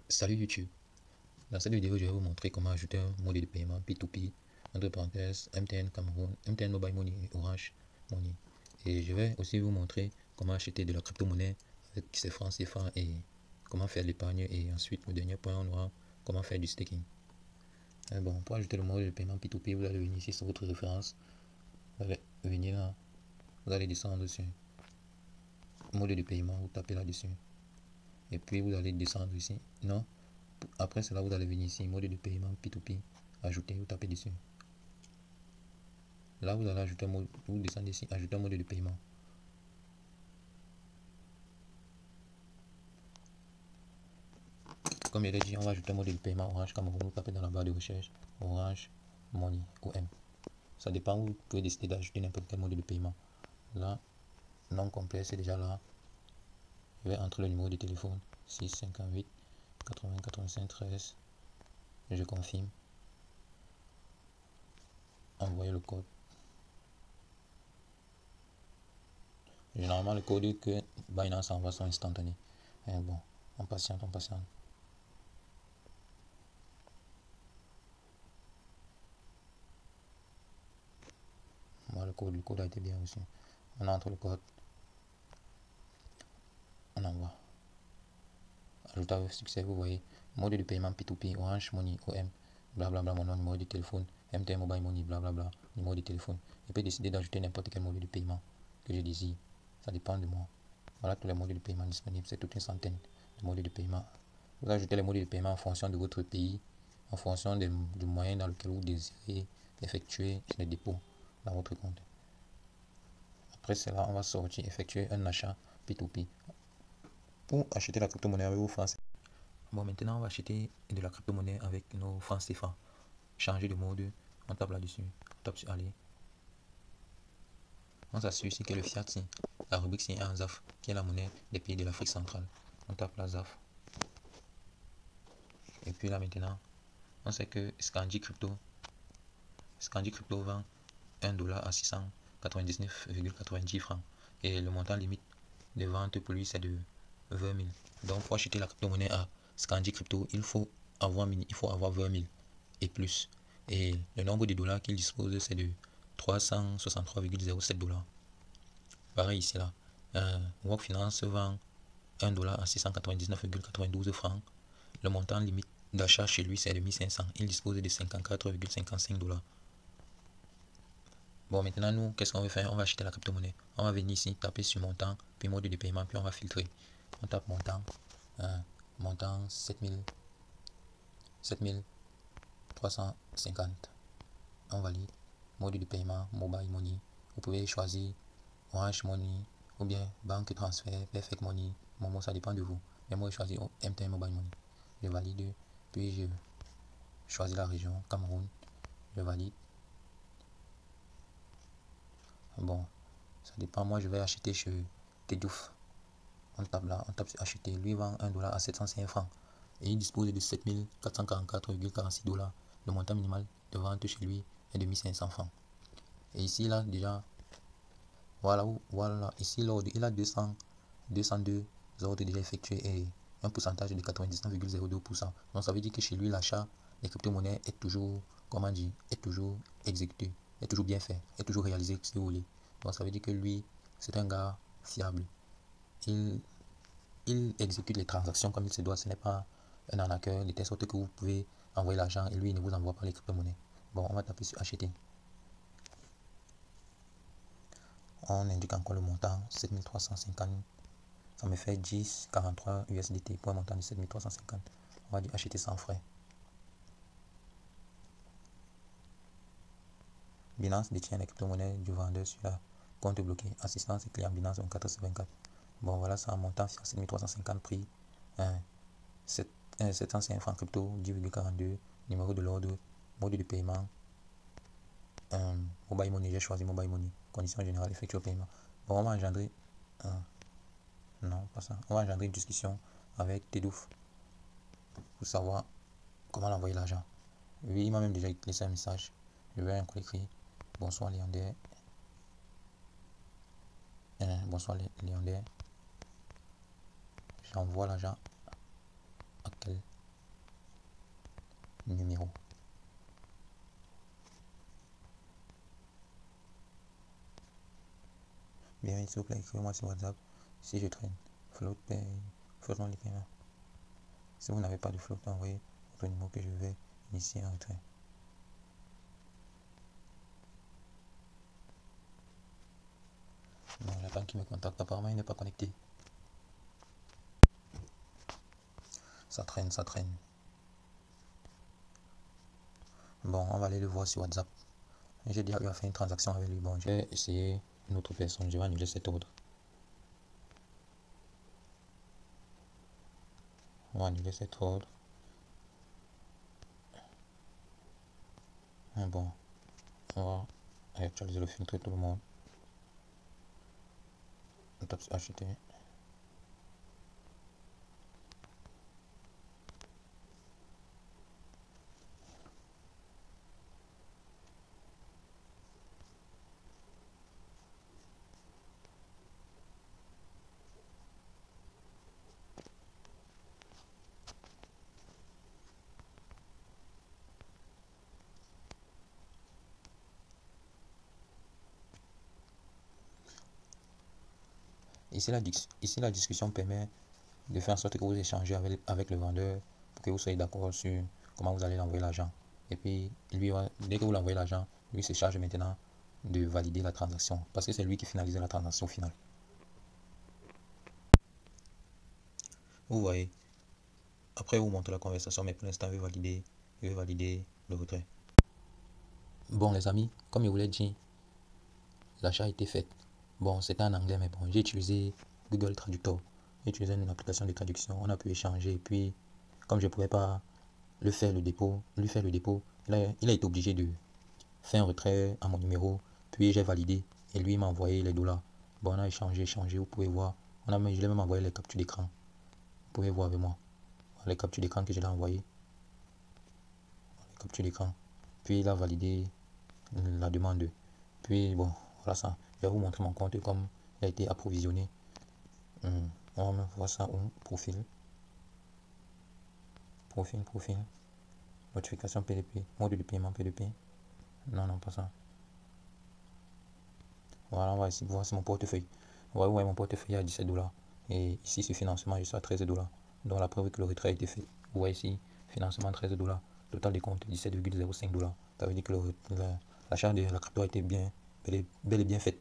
Salut YouTube. Dans cette vidéo, je vais vous montrer comment ajouter un modèle de paiement P2P, entre parenthèses MTN Cameroun, MTN Mobile Money et Orange Money. Et je vais aussi vous montrer comment acheter de la crypto-monnaie avec ces francs CFA et comment faire l'épargne. Et ensuite, le dernier point, on aura comment faire du staking. Bon, pour ajouter le modèle de paiement P2P, vous allez venir ici sur votre référence. Vous allez venir là, vous allez descendre sur modèle de paiement, vous tapez là-dessus. Et puis vous allez descendre ici. Non, après cela, vous allez venir ici, mode de paiement P2P, ajouter, vous tapez dessus. Là, vous allez ajouter un mode, vous descendez ici, ajouter un mode de paiement. Comme je l'ai dit, on va ajouter un mode de paiement Orange Cameroun, vous tapez dans la barre de recherche, Orange Money, OM. Ça dépend, vous pouvez décider d'ajouter n'importe quel mode de paiement. Là, nom complet, c'est déjà là. Je vais entrer le numéro de téléphone, 658 80 85 13. Je confirme. Envoyer le code. Généralement, le code que Binance envoie sont instantanés. Bon, on patiente, on patiente. Voilà, le code a été bien reçu. On entre le code. On envoie. Ajouter avec succès, vous voyez. Mode de paiement P2P, Orange Money, OM, blablabla, mon nom, numéro de téléphone, MTN Mobile Money, blablabla, numéro de téléphone. Je peux décider d'ajouter n'importe quel mode de paiement que je désire. Ça dépend de moi. Voilà tous les modes de paiement disponibles. C'est toute une centaine de modes de paiement. Vous ajoutez les modes de paiement en fonction de votre pays, en fonction du moyen dans lequel vous désirez effectuer les dépôts dans votre compte. Après cela, on va sortir, effectuer un achat P2P. Pour acheter la crypto-monnaie avec vos francs. Bon, maintenant, on va acheter de la crypto-monnaie avec nos francs CFA. Changer de mode, on tape là-dessus, on tape sur aller. On s'assure ici que le fiat, la rubrique c'est en ZAF, qui est la monnaie des pays de l'Afrique centrale. On tape la ZAF. Et puis là maintenant, on sait que Scandi Crypto vend 1 dollar à 699,90 francs. Et le montant limite de vente pour lui c'est de 20 000. Donc pour acheter la crypto-monnaie à Scandi Crypto, il faut avoir 20 000 et plus. Et le nombre de dollars qu'il dispose c'est de 363,07 dollars. Pareil ici là. Work Finance vend 1 dollar à 699,92 francs. Le montant limite d'achat chez lui c'est de 1500. Il dispose de 54,55 dollars. Bon, maintenant nous, qu'est-ce qu'on veut faire? On va acheter la crypto-monnaie. On va venir ici, taper sur montant, puis mode de paiement, puis on va filtrer. On tape montant, montant 7350. On valide. Mode de paiement, mobile money. Vous pouvez choisir Orange Money ou bien banque transfert, Perfect Money, Momo, ça dépend de vous. Mais moi, je choisis MTN Mobile Money. Je valide, puis je choisis la région, Cameroun. Je valide. Bon, ça dépend. Moi, je vais acheter chez Tedouf. On tape là, on tape sur acheter. Lui vend 1 dollar à 705 francs. Et il dispose de 7444,46 dollars. Le montant minimal de vente chez lui est de 1500 francs. Et ici, là, déjà, voilà, ici, l'ordre, il a 202 ordres déjà effectués et un pourcentage de 99,02%. Donc, ça veut dire que chez lui, l'achat des crypto-monnaies est toujours, comment dire, est toujours exécuté, est toujours bien fait, est toujours réalisé, si vous voulez. Donc, ça veut dire que lui, c'est un gars fiable. Il exécute les transactions comme il se doit. Ce n'est pas un arnaqueur, de telle sorte que vous pouvez envoyer l'argent et lui, il ne vous envoie pas les crypto-monnaies. Bon, on va taper sur acheter. On indique encore le montant, 7350. Ça me fait 10,43 USDT pour un montant de 7350. On va dire acheter sans frais. Binance détient les crypto-monnaies du vendeur sur la compte bloqué. Assistance et client Binance 24/24. Bon, voilà, ça a un montant sur 7350 prix. 705 francs crypto, 10,42. Numéro de l'ordre, mode de paiement. Mobile Money, j'ai choisi Mobile Money. Conditions générales, effectuer paiement. Bon, on va engendrer. Non, pas ça. On va engendrer une discussion avec Tedouf pour savoir comment l'envoyer l'argent. Lui, il m'a même déjà laissé un message. Je vais encore écrire. Bonsoir Léandais. Bonsoir Léandais. J'envoie l'argent à quel numéro. Bien, s'il vous plaît, écrivez-moi sur WhatsApp si je traîne. Float pay, float non les paiements. Si vous n'avez pas de float, envoyez votre numéro que je vais initier un retrait. Non, j'attends qu'il me contacte. Apparemment, il n'est pas connecté. Ça traîne, ça traîne. Bon, on va aller le voir sur WhatsApp. J'ai déjà eu à faire une transaction avec lui. Bon, je vais essayer une autre personne. Je vais annuler cet ordre. On va annuler cet ordre. Ah bon, on va actualiser le filtre et tout le monde. On tape sur acheter. Ici la discussion permet de faire en sorte que vous échangez avec le vendeur pour que vous soyez d'accord sur comment vous allez l'envoyer l'argent. Et puis, lui, dès que vous l'envoyez l'argent, lui se charge maintenant de valider la transaction parce que c'est lui qui finalise la transaction finale. Vous voyez, après vous montrez la conversation, mais pour l'instant, je vais valider le retrait. Bon, les amis, comme je vous l'ai dit, l'achat a été fait. Bon, c'était en anglais, mais bon, j'ai utilisé Google Traductor. J'ai utilisé une application de traduction. On a pu échanger. Et puis, comme je ne pouvais pas lui faire le dépôt, il a été obligé de faire un retrait à mon numéro. Puis, j'ai validé. Et lui, il m'a envoyé les dollars. Bon, on a échangé. Vous pouvez voir. Je lui ai même envoyé les captures d'écran. Vous pouvez voir avec moi. Les captures d'écran que je l'ai envoyé. Les captures d'écran. Puis, il a validé la demande. Puis, bon, voilà ça. Je vais vous montrer mon compte comme il a été approvisionné. On va voir ça où? Profil. Notification PDP. Mode de paiement PDP. Non, pas ça. Voilà, on va ici voir mon portefeuille. On va voir mon portefeuille à 17 $. Et ici, ce financement, je suis à 13 $. Donc, la preuve que le retrait a été fait. Vous voyez ici, financement 13 $. Total des comptes 17,05 $. Ça veut dire que l'achat de la crypto a été bel et bien fait.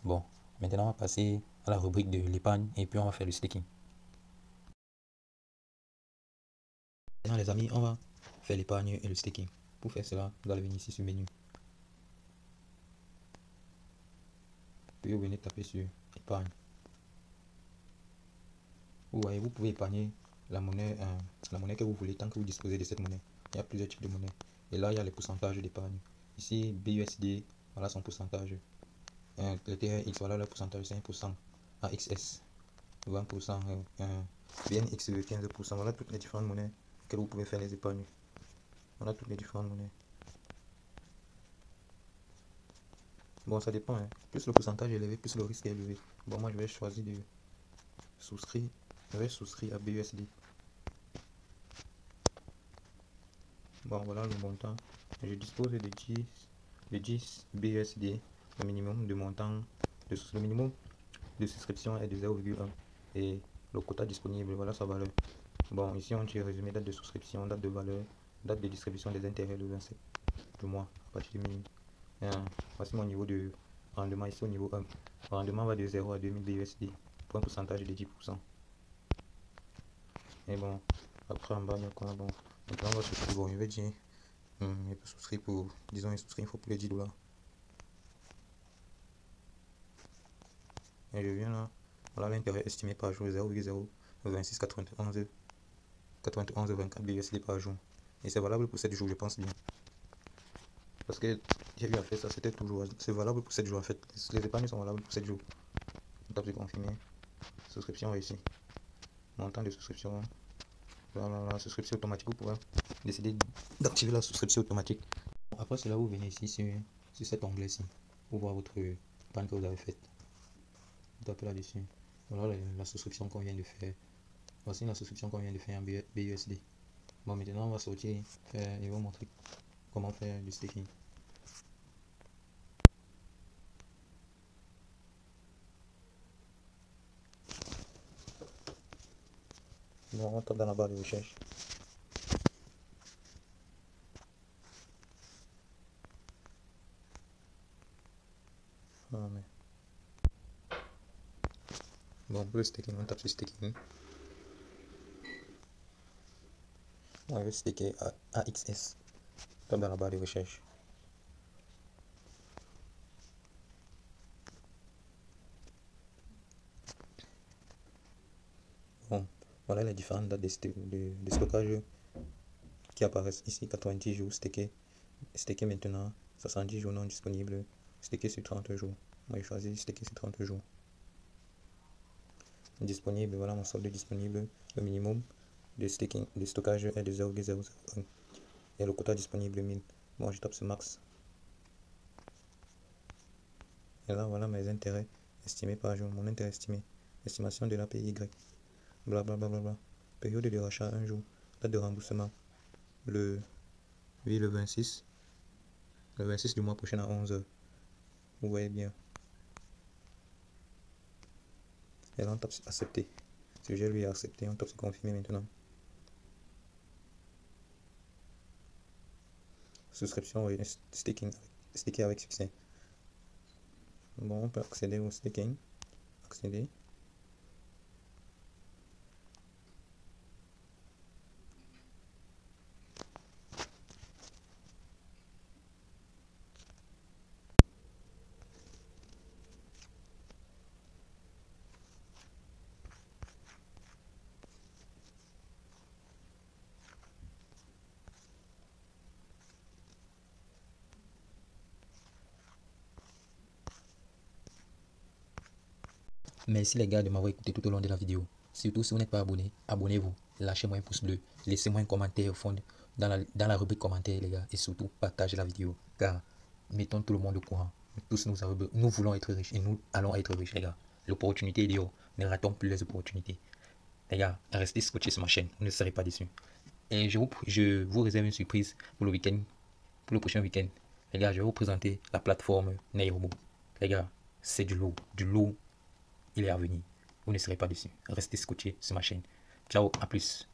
Bon, maintenant, on va passer à la rubrique de l'épargne et puis on va faire le staking. Maintenant, les amis, on va faire l'épargne et le staking. Pour faire cela, vous allez venir ici sur menu. Puis vous venez taper sur épargne. Vous voyez, vous pouvez épargner la monnaie que vous voulez tant que vous disposez de cette monnaie. Il y a plusieurs types de monnaies. Et là, il y a les pourcentages d'épargne. Ici, BUSD, voilà son pourcentage. Le TRX, voilà le pourcentage, 5%. AXS, 20%. BNX, 15%. Voilà toutes les différentes monnaies que vous pouvez faire les épargnes. Voilà toutes les différentes monnaies. Bon, ça dépend. Plus le pourcentage est élevé, plus le risque est élevé. Bon, moi, je vais choisir de souscrire. Je vais souscrire à BUSD. Bon, voilà le montant. Je dispose de 10 BUSD. Le minimum de montant, le minimum de souscription est de 0,1. Et le quota disponible, voilà sa valeur. Bon, ici on tire résumé, date de souscription, date de valeur, date de distribution des intérêts le 27 du mois, à partir de minuit. Voici mon niveau de rendement ici au niveau 1. Le rendement va de 0 à 2000 BUSD pour un pourcentage de 10%. Et bon, après en bas, il y a quoi? Bon, maintenant on va souscrire. Bon, je vais dire, il peut souscrire pour, disons, il souscrit, il faut pour les 10 $. Et je viens là, voilà l'intérêt estimé par jour 0,02691 BUSD par jour. Et c'est valable pour 7 jours, je pense bien. Parce que j'ai eu à faire ça, c'est valable pour 7 jours en fait. Les épargnes sont valables pour 7 jours. On tape sur confirmer. Souscription réussie. Montant de souscription. Voilà, la souscription automatique. Vous pouvez décider d'activer la souscription automatique. Après cela, vous venez ici sur cet onglet-ci pour voir votre épargne que vous avez faite. Vous tapez là-dessus. Voilà la souscription qu'on vient de faire. Voici la souscription qu'on vient de faire en BUSD. Bon, maintenant on va sortir et vous montrer comment faire du staking. Bon, on tape dans la barre de recherche. Ah, mais... Bon, pour le staking, on tape sur staking. On veut staker AXS. Tape dans la barre de recherche. Bon, voilà les différentes dates de stockage qui apparaissent ici. 90 jours stacké. Stacké maintenant. 70 jours non disponibles. Stacké sur 30 jours. Moi j'ai choisi stacké sur 30 jours. Disponible, voilà mon solde disponible. Le minimum de staking, de stockage est de 0,001. Et le quota disponible 1000. Bon, je tape sur max. Et là, voilà mes intérêts estimés par jour. Mon intérêt estimé. Estimation de l'APY. Blablabla. Période de rachat 1 jour. Date de remboursement. Le 26. Le 26 du mois prochain à 11h. Vous voyez bien. Et là, on tape sur accepter. Si je lui ai accepté, on tape sur confirmer maintenant. Souscription et staking avec succès. Bon, on peut accéder au staking. Accéder. Merci les gars de m'avoir écouté tout au long de la vidéo. Surtout si vous n'êtes pas abonné, abonnez-vous. Lâchez-moi un pouce bleu. Laissez-moi un commentaire au fond dans la rubrique commentaires les gars. Et surtout partagez la vidéo. Car mettons tout le monde au courant. Tous nous voulons être riches et nous allons être riches les gars. L'opportunité est dehors. Ne ratons plus les opportunités. Les gars, restez scotchés sur ma chaîne. Vous ne serez pas déçus. Et je vous réserve une surprise pour le week-end. Pour le prochain week-end. Les gars, je vais vous présenter la plateforme Nairobo. Les gars, c'est du lourd. Du lourd. Il est à venir. Vous ne serez pas déçus. Restez scotchés sur ma chaîne. Ciao, à plus.